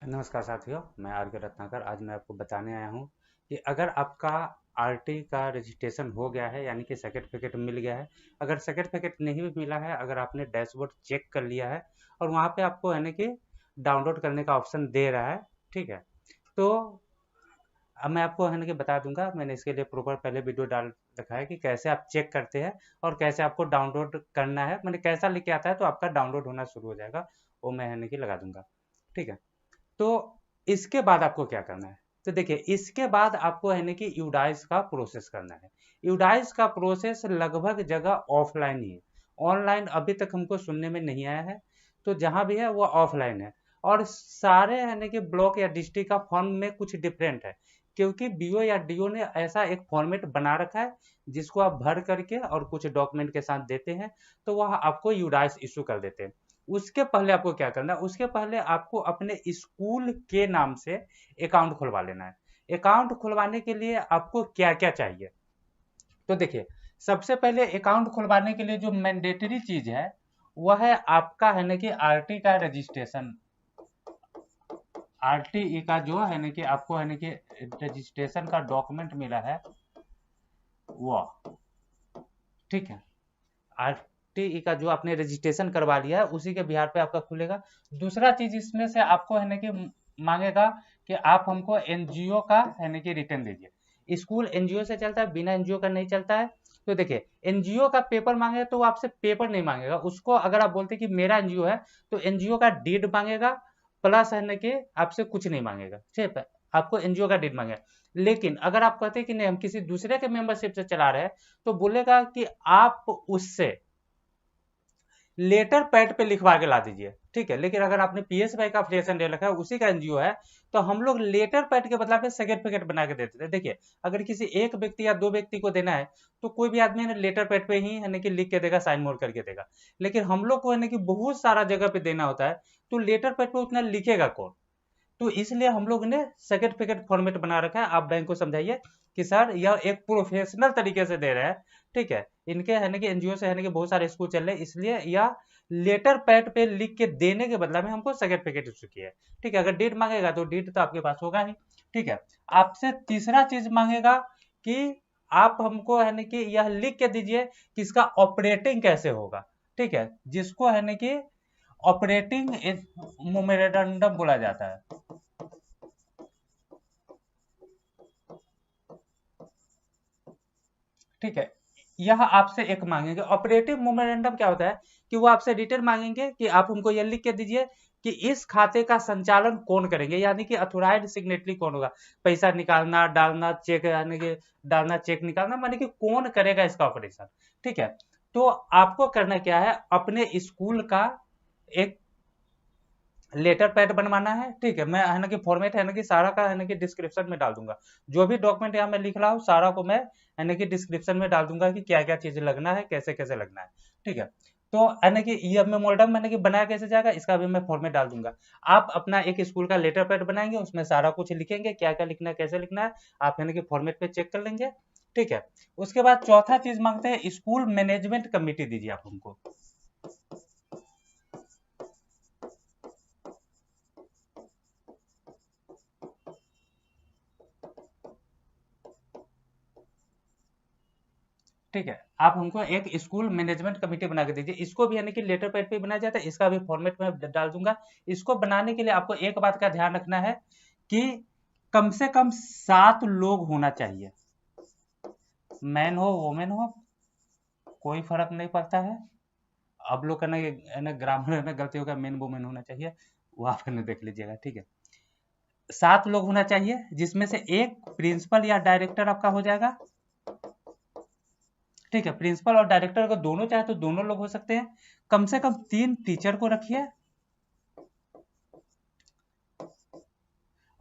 नमस्कार साथियों, मैं आर के रत्नाकर। आज मैं आपको बताने आया हूँ कि अगर आपका आरटी का रजिस्ट्रेशन हो गया है, यानी कि सर्टिफिकेट मिल गया है। अगर सर्टिफिकेट नहीं भी मिला है, अगर आपने डैशबोर्ड चेक कर लिया है और वहाँ पे आपको यानी कि डाउनलोड करने का ऑप्शन दे रहा है, ठीक है। तो अब मैं आपको है ना कि बता दूंगा, मैंने इसके लिए प्रॉपर पहले वीडियो डाल रखा है कि कैसे आप चेक करते हैं और कैसे आपको डाउनलोड करना है। मैंने कैसा लिख के आता है तो आपका डाउनलोड होना शुरू हो जाएगा, वो मैं है ना कि लगा दूंगा, ठीक है। तो इसके बाद आपको क्या करना है? तो देखिए, इसके बाद आपको है ना कि यूडाइस का प्रोसेस करना है। यूडाइस का प्रोसेस लगभग जगह ऑफलाइन ही है। ऑनलाइन अभी तक हमको सुनने में नहीं आया है। तो जहां भी है वो ऑफलाइन है। और सारे है ना कि ब्लॉक या डिस्ट्रिक्ट का फॉर्म में कुछ डिफरेंट है, क्योंकि बीओ या डीओ ने ऐसा एक फॉर्मेट बना रखा है जिसको आप भर करके और कुछ डॉक्यूमेंट के साथ देते हैं, तो वह आपको यूडाइस इशू कर देते हैं। उसके पहले आपको क्या करना है? उसके पहले आपको अपने स्कूल के नाम से अकाउंट खुलवा लेना है। अकाउंट खुलवाने के लिए आपको क्या क्या चाहिए? तो देखिए, सबसे पहले अकाउंट खुलवाने के लिए जो मैंडेटरी चीज है वह है आपका है ना कि आरटी का रजिस्ट्रेशन। आरटीई का जो है ना कि आपको है ना कि रजिस्ट्रेशन का डॉक्यूमेंट मिला है वो, ठीक है। आरटीई का जो आपने रजिस्ट्रेशन करवा लिया है उसी के बिहार पे आपका खुलेगा। दूसरा चीज इसमें से आपको है ना कि मांगेगा कि आप हमको एनजीओ का है ना कि रिटर्न दीजिए। स्कूल एनजीओ से चलता है, बिना एनजीओ का नहीं चलता है। तो देखिए, एनजीओ का पेपर मांगेगा तो वो आपसे पेपर नहीं मांगेगा। उसको अगर आप बोलते कि मेरा एनजीओ है तो एनजीओ का डीड मांगेगा, प्लस है ना कि आपसे कुछ नहीं मांगेगा, ठीक है। आपको एनजीओ का डीड मांगेगा। लेकिन अगर आप कहते हैं कि नहीं, हम किसी दूसरे के मेंबरशिप से चला रहे हैं, तो बोलेगा कि आप उससे लेटर पैड पे लिखवा के ला दीजिए, ठीक है। लेकिन अगर आपने पीएसवाई का अफिलिएशन ले रखा है, उसी का एनजीओ है, तो हम लोग लेटर पैड के बदला में सर्टिफिकेट बना के देते थे। देखिए, अगर किसी एक व्यक्ति या दो व्यक्ति को देना है तो कोई भी आदमी है लेटर पैड पे ही है ना कि लिख के देगा, साइन मोर करके देगा। लेकिन हम लोग को है ना कि बहुत सारा जगह पे देना होता है, तो लेटर पैड पे उतना लिखेगा कौन? तो इसलिए हम लोग ने सर्टिफिकेट फॉर्मेट बना रखा है। आप बैंक को समझाइए कि सर यह एक प्रोफेशनल तरीके से दे रहे हैं, ठीक है। इनके है ना कि एनजीओ से है ना कि बहुत सारे स्कूल चल रहे हैं, इसलिए यह लेटर पैड पे लिख के देने के बदला में हमको सर्टिफिकेट इशू किया है, ठीक है। अगर डेट मांगेगा तो डेट तो आपके पास होगा ही, ठीक है। आपसे तीसरा चीज मांगेगा कि आप हमको है ना कि यह लिख के दीजिए कि इसका ऑपरेटिंग कैसे होगा, ठीक है। जिसको है ना कि ऑपरेटिंग मोमेरेंडम बोला जाता है, ठीक है। यह आपसे एक मांगेंगे। ऑपरेटिव मोमेंटम क्या होता है कि वो आपसे डिटेल मांगेंगे कि आप हमको यह लिख के दीजिए कि इस खाते का संचालन कौन करेंगे, यानी कि अथोराइज सिग्नेटरी कौन होगा। पैसा निकालना, डालना, चेक यानी कि डालना, चेक निकालना, माने कि कौन करेगा इसका ऑपरेशन, ठीक है। तो आपको करना क्या है? अपने स्कूल का एक लेटर पैड बनवाना है, ठीक है। मैं है ना कि फॉर्मेट है ना कि सारा का है ना कि डिस्क्रिप्शन में डाल दूंगा। जो भी डॉक्यूमेंट यहाँ मैं लिख रहा हूँ सारा को मैं है ना कि डिस्क्रिप्शन में डाल दूंगा कि क्या क्या चीज लगना है, कैसे कैसे लगना है, ठीक है। तो है ना कि ये मेमोरेंडम है ना कि बनाया कैसे जाएगा, इसका भी मैं फॉर्मेट डाल दूंगा। आप अपना एक स्कूल का लेटर पैड बनाएंगे, उसमें सारा कुछ लिखेंगे, क्या क्या लिखना है, कैसे लिखना है, आप है ना कि फॉर्मेट पे चेक कर लेंगे, ठीक है। उसके बाद चौथा चीज मांगते हैं, स्कूल मैनेजमेंट कमेटी दीजिए आप हमको, ठीक है। आप हमको एक स्कूल मैनेजमेंट कमेटी बना के दीजिए। इसको भी यानी कि लेटर पैड पे बनाया जाता है, इसका भी फॉर्मेट में डाल दूंगा। इसको बनाने के लिए आपको एक बात का ध्यान रखना है कि कम से कम 7 लोग होना चाहिए। मैन हो वोमेन हो, कोई फर्क नहीं पड़ता है। अब लोग का ना ग्रामर में गलती होगा, मेन वोमेन होना चाहिए, वो आप देख लीजिएगा, ठीक है। 7 लोग होना चाहिए, जिसमें से एक प्रिंसिपल या डायरेक्टर आपका हो जाएगा, ठीक है। प्रिंसिपल और डायरेक्टर अगर दोनों चाहे तो दोनों लोग हो सकते हैं। कम से कम 3 टीचर को रखिए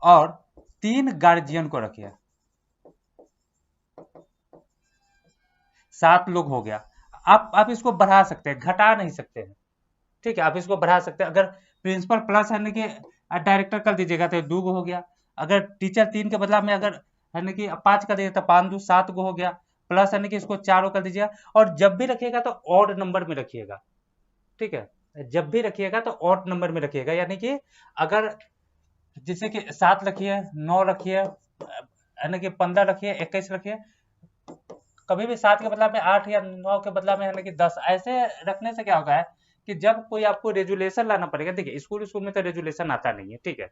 और 3 गार्जियन को रखिए। 7 लोग हो गया। आप इसको बढ़ा सकते हैं, घटा नहीं सकते हैं, ठीक है। आप इसको बढ़ा सकते हैं। अगर प्रिंसिपल प्लस है ना कि डायरेक्टर कर दीजिएगा तो 2 गो हो गया। अगर टीचर 3 के बदला में अगर है ना कि 5 कर दीजिए तो 5 2 7 गो हो गया। प्लस है ना कि इसको 4 कर दीजिएगा। और जब भी रखिएगा तो ऑड नंबर में रखिएगा, ठीक है। जब भी रखिएगा तो ऑड नंबर में रखिएगा, यानी कि अगर जैसे कि 7 रखिए, 9 रखिए, है ना कि 15 रखिए, 21 रखिए। कभी भी 7 के बदला में 8 या 9 के बदला में है ना कि 10 ऐसे रखने से क्या होगा है कि जब कोई आपको रेजुलेशन लाना पड़ेगा, देखिए स्कूल स्कूल में तो रेजुलेशन आता नहीं है, ठीक है,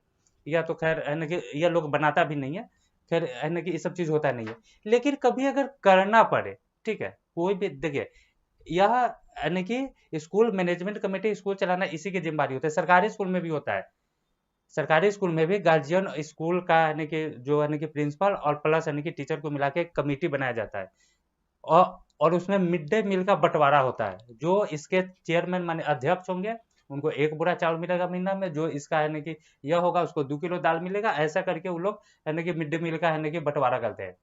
या तो खैर है ना कि यह लोग बनाता भी नहीं है, खैर है ना कि ये सब चीज होता नहीं है। लेकिन कभी अगर करना पड़े, ठीक है, कोई भी देखिए, यह यानी कि स्कूल मैनेजमेंट कमेटी स्कूल चलाना इसी की जिम्मेदारी होती है, सरकारी स्कूल में भी होता है। सरकारी स्कूल में भी गार्जियन स्कूल का यानी कि जो यानी कि प्रिंसिपल और प्लस यानी कि टीचर को मिला के एक कमेटी बनाया जाता है। और और उसमें मिड डे मील का बंटवारा होता है। जो इसके चेयरमैन माने अध्यक्ष होंगे, उनको 1 बोरा चावल मिलेगा महीना में, जो इसका यानी कि यह होगा उसको 2 किलो दाल मिलेगा। ऐसा करके वो लोग यानी कि मिड डे मील का यानी कि बंटवारा करते हैं।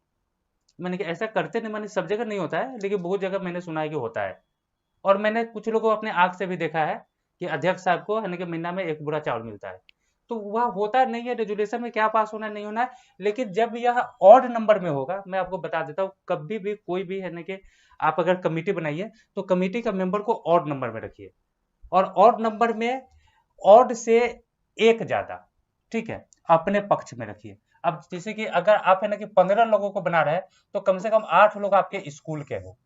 मैंने कि ऐसा करते नहीं, मैंने सब जगह नहीं होता है, लेकिन बहुत जगह मैंने सुना है कि होता है। और मैंने कुछ लोगों को अपने आंख से भी देखा है कि अध्यक्ष साहब को यानी कि महीना में 1 बोरा चावल मिलता है। तो वह होता नहीं है, रेजुलेशन में क्या पास होना नहीं होना है। लेकिन जब यह ऑड नंबर में होगा, मैं आपको बता देता हूँ, कभी भी कोई भी यानी कि आप अगर कमेटी बनाइए तो कमेटी का मेंबर को ऑड नंबर में रखिए। और ऑड नंबर में ऑड से एक ज्यादा, ठीक है, अपने पक्ष में रखिए। अब जैसे कि अगर आप है ना कि 15 लोगों को बना रहे हैं, तो कम से कम 8 लोग आपके स्कूल के हो,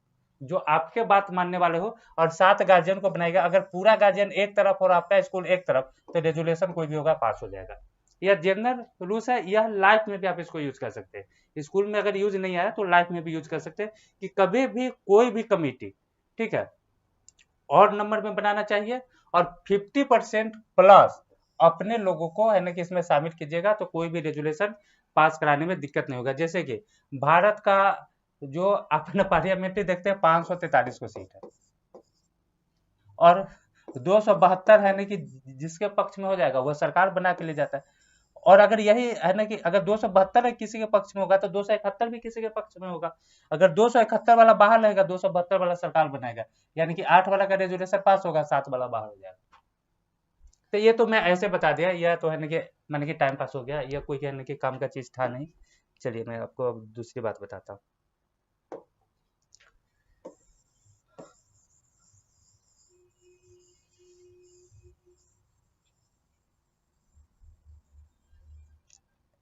जो आपके बात मानने वाले हो, और 7 गार्जियन को बनाएगा। अगर पूरा गार्जियन एक तरफ और आपका स्कूल एक तरफ, तो रेजुलेशन कोई भी होगा पास हो जाएगा। यह जनरल रूल्स है, यह लाइफ में भी आप इसको यूज कर सकते हैं। स्कूल में अगर यूज नहीं आया तो लाइफ में भी यूज कर सकते हैं, कि कभी भी कोई भी कमिटी, ठीक है, और नंबर में बनाना चाहिए। और 50% प्लस अपने लोगों को है ना कि इसमें शामिल कीजिएगा, तो कोई भी रेजुलेशन पास कराने में दिक्कत नहीं होगा। जैसे कि भारत का जो अपना पार्लियामेंट्री देखते हैं, 543 को सीट है, और 272 है ना कि जिसके पक्ष में हो जाएगा वह सरकार बना के ले जाता है। और अगर यही है ना कि अगर 272 किसी के पक्ष में होगा, तो 271 भी किसी के पक्ष में होगा। अगर 271 वाला बाहर रहेगा, 272 वाला सरकार बनाएगा, यानी कि 8 वाला का रेजुलेशन पास होगा, 7 वाला बाहर हो जाएगा। तो ये तो मैं ऐसे बता दिया, यह तो है ना कि मैंने कि टाइम पास हो गया, यह कोई कहने के काम का चीज था नहीं। चलिए मैं आपको अब दूसरी बात बताता हूँ।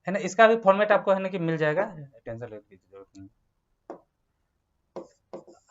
है ना, इसका भी फॉर्मेट आपको है ना कि मिल जाएगा, टेंशन लेने की जरूरत नहीं।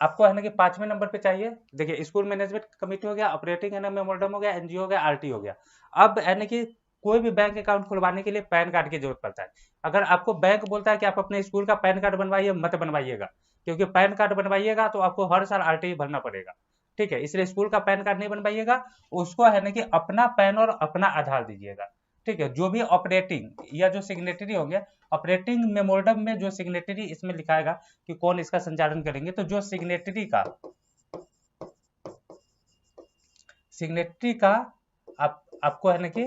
आपको है ना कि 5वें नंबर पे चाहिए। देखिए, स्कूल मैनेजमेंट कमेटी हो गया, ऑपरेटिंग है ना मेमोरेंडम हो गया, एनजीओ हो गया, आरटी हो गया। अब है ना कि कोई भी बैंक अकाउंट खुलवाने के लिए पैन कार्ड की जरूरत पड़ता है। अगर आपको बैंक बोलता है कि आप अपने स्कूल का पैन कार्ड बनवाइए, मत बनवाइएगा, क्योंकि पैन कार्ड बनवाइएगा तो आपको हर साल आरटीई भरना पड़ेगा, ठीक है। इसलिए स्कूल का पैन कार्ड नहीं बनवाइएगा, उसको है ना कि अपना पैन और अपना आधार दीजिएगा, ठीक है। जो भी ऑपरेटिंग या जो सिग्नेटरी होंगे, ऑपरेटिंग मेमोरेंडम में जो सिग्नेटरी इसमें लिखाएगा कि कौन इसका संचालन करेंगे, तो जो सिग्नेटरी का आपको है ना कि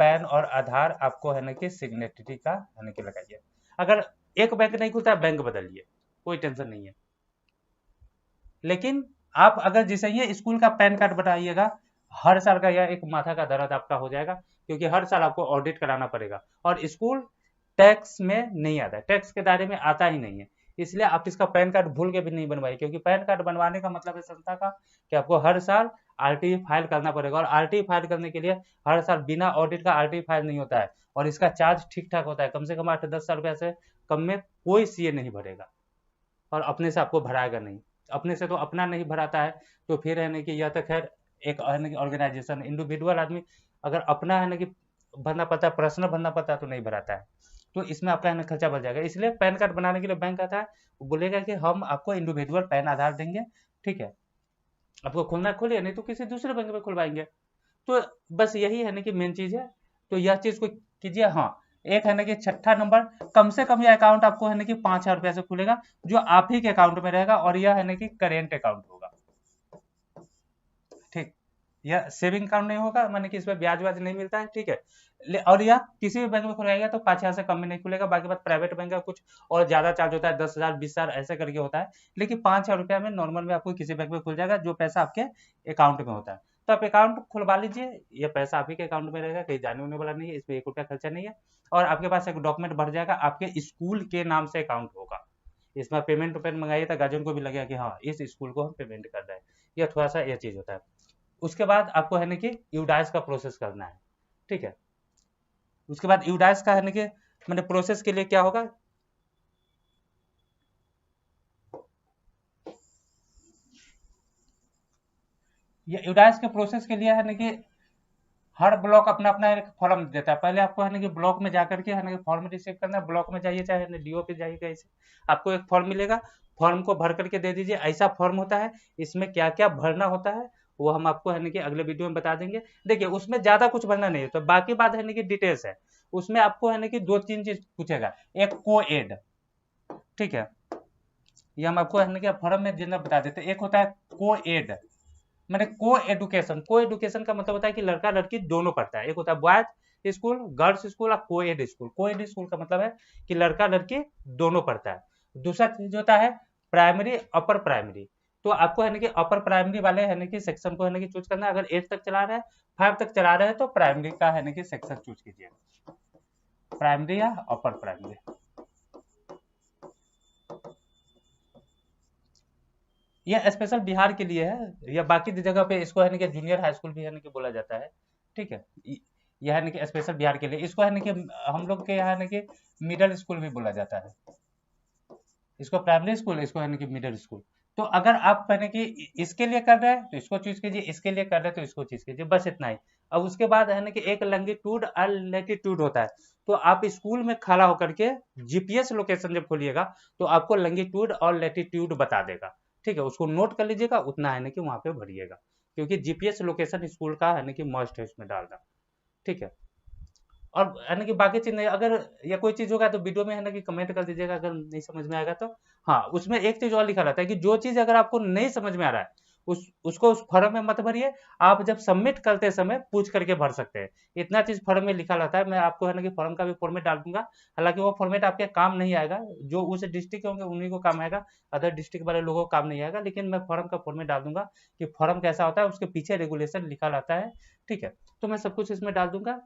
पैन और आधार आपको है ना कि सिग्नेटरी का है ना कि लगाइए। अगर एक बैंक नहीं खुलता है, बैंक बदलिए, कोई टेंशन नहीं है। लेकिन आप अगर जैसे ये स्कूल का पैन कार्ड बनाइएगा, हर साल का यह एक माथा का दर्द आपका हो जाएगा, क्योंकि हर साल आपको ऑडिट कराना पड़ेगा। और स्कूल टैक्स में नहीं आता है, टैक्स के दायरे में आता ही नहीं है। इसलिए आप इसका पैन कार्ड भूल के भी नहीं बनवाइए, क्योंकि पैन कार्ड बनवाने का मतलब है संस्था का कि आपको हर साल आरटीई फाइल करना पड़ेगा। और आरटीई फाइल करने के लिए हर साल बिना ऑडिट का आरटीई फाइल नहीं होता है, और इसका चार्ज ठीक ठाक होता है, कम से कम 8-10 रुपया से कम में कोई सीए नहीं भरेगा, और अपने से आपको भराएगा नहीं। अपने से तो अपना नहीं भराता है, तो फिर है ना कि यह तो खैर एक है ना कि ऑर्गेनाइजेशन, इंडिविजुअल आदमी अगर अपना है ना कि भरना पड़ता है, पर्सनल भरना पड़ता है, तो नहीं भराता है। तो इसमें आपका है ना खर्चा बढ़ जाएगा। इसलिए पैन कार्ड बनाने के लिए बैंक आता है, वो बोलेगा कि हम आपको इंडिविजुअल पैन आधार देंगे, ठीक है, आपको खोलना खोलिए, नहीं तो किसी दूसरे बैंक में खुलवाएंगे। तो बस यही है ना कि मेन चीज है। तो यह चीज को कीजिए। हाँ, एक है ना कि छठा नंबर, कम से कम यह अकाउंट आपको है ना कि 5,000 रुपया से खुलेगा, जो आप ही के अकाउंट में रहेगा, और यह है ना कि करेंट अकाउंट होगा, ठीक। यह सेविंग अकाउंट नहीं होगा, माने कि इसमें ब्याज व्याज नहीं मिलता है, ठीक है। और यह किसी भी बैंक में खुलाएगा तो 5,000 से कम में नहीं खुलेगा। बाकी बात प्राइवेट बैंक का कुछ और ज्यादा चार्ज होता है, 10,000 20,000 ऐसे करके होता है। लेकिन 5,000 रुपया में नॉर्मल में आपको किसी बैंक में खुल जाएगा, जो पैसा आपके अकाउंट में होता है। तो आप अकाउंट खुलवा लीजिए, ये पैसा आप ही के अकाउंट में रहेगा, कहीं जाने होने वाला नहीं है, इसमें 1 रुपया खर्चा नहीं है। और आपके पास एक डॉक्यूमेंट भर जाएगा, आपके स्कूल के नाम से अकाउंट होगा। इसमें पेमेंट वेमेंट मंगाइए तो गार्जियन को भी लगेगा कि हाँ, इस स्कूल को हम पेमेंट कर रहे हैं। यह थोड़ा सा यह चीज होता है। उसके बाद आपको है ना कि यूडाइस का प्रोसेस करना है, ठीक है। उसके बाद यूडाइस का है कि मैंने प्रोसेस के लिए क्या होगा, ये यूडाइस के प्रोसेस के लिए है ना कि हर ब्लॉक अपना अपना एक फॉर्म देता है। पहले आपको है ना कि ब्लॉक में जाकर के है ना कि फॉर्म रिसीव करना है, ब्लॉक में जाइए चाहे डीओ पे जाइए, कैसे आपको एक फॉर्म मिलेगा, फॉर्म को भर करके दे दीजिए। ऐसा फॉर्म होता है, इसमें क्या क्या भरना होता है वो हम आपको है ना कि अगले वीडियो में बता देंगे। देखिए उसमें ज्यादा कुछ भरना नहीं होता, बाकी बात है ना कि डिटेल्स है। उसमें आपको है ना कि दो तीन चीज पूछेगा, एक को एड, ठीक है, ये हम आपको है ना कि फॉर्म में जितना बता देते हैं। एक होता है को एड, मैंने को एडुकेशन, को एडुकेशन का मतलब होता है कि लड़का लड़की दोनों पढ़ता है। एक होता है बॉयज स्कूल, गर्ल्स स्कूल और को एड स्कूल। को एड स्कूल का मतलब है कि लड़का लड़की दोनों पढ़ता है। दूसरा चीज होता है प्राइमरी अपर प्राइमरी। तो आपको है ना कि अपर प्राइमरी वाले है ना कि सेक्शन को है ना कि चूज करना है। अगर 8 तक चला रहे हैं, 5 तक चला रहे हैं तो प्राइमरी का है ना कि सेक्शन चूज कीजिए, प्राइमरी या अपर प्राइमरी। ये स्पेशल बिहार के लिए है, या बाकी जगह पे इसको है ना कि जूनियर हाई स्कूल भी है ना कि बोला जाता है, ठीक है। यह है ना कि स्पेशल बिहार के लिए, इसको है ना कि हम लोग के यहाँ है ना कि मिडिल स्कूल भी बोला जाता है। इसको प्राइमरी स्कूल, इसको है ना कि मिडिल स्कूल। तो अगर आप है ना कि इसके लिए कर रहे हैं तो इसको चूज कीजिए, इसके लिए कर रहे हैं तो इसको चूज कीजिए, बस इतना ही। अब उसके बाद है ना कि एक लंगिट्यूड और लैटिट्यूड होता है। तो आप स्कूल में खड़ा होकर के जीपीएस लोकेशन जब खोलिएगा तो आपको लंगिट्यूड और लैटिट्यूड बता देगा, ठीक है। उसको नोट कर लीजिएगा, उतना है ना कि वहां पे भरिएगा, क्योंकि जीपीएस लोकेशन स्कूल का है ना कि मस्ट है उसमें डालना, ठीक है। और है ना कि बाकी चीज नहीं, अगर या कोई चीज होगा तो वीडियो में है ना कि कमेंट कर दीजिएगा अगर नहीं समझ में आएगा तो। हाँ, उसमें एक चीज और लिखा रहता है कि जो चीज अगर आपको नहीं समझ में आ रहा है उसको उस फॉर्म में मत भरिए, आप जब सबमिट करते समय पूछ करके भर सकते हैं। इतना चीज फॉर्म में लिखा रहता है। मैं आपको है ना कि फॉर्म का भी फॉर्मेट डाल दूंगा। हालांकि वो फॉर्मेट आपके काम नहीं आएगा, जो उस डिस्ट्रिक्ट होंगे उन्हीं को काम आएगा, अदर डिस्ट्रिक्ट वाले लोगों को काम नहीं आएगा। लेकिन मैं फॉर्म का फॉर्मेट डाल दूंगा कि फॉर्म कैसा होता है, उसके पीछे रेगुलेशन लिखा रहता है, ठीक है। तो मैं सब कुछ इसमें डाल दूंगा,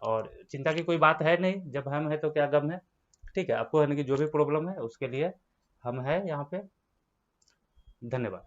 और चिंता की कोई बात है नहीं, जब हम है तो क्या गम है, ठीक है। आपको है ना कि जो भी प्रॉब्लम है उसके लिए हम है यहाँ पे। धन्यवाद।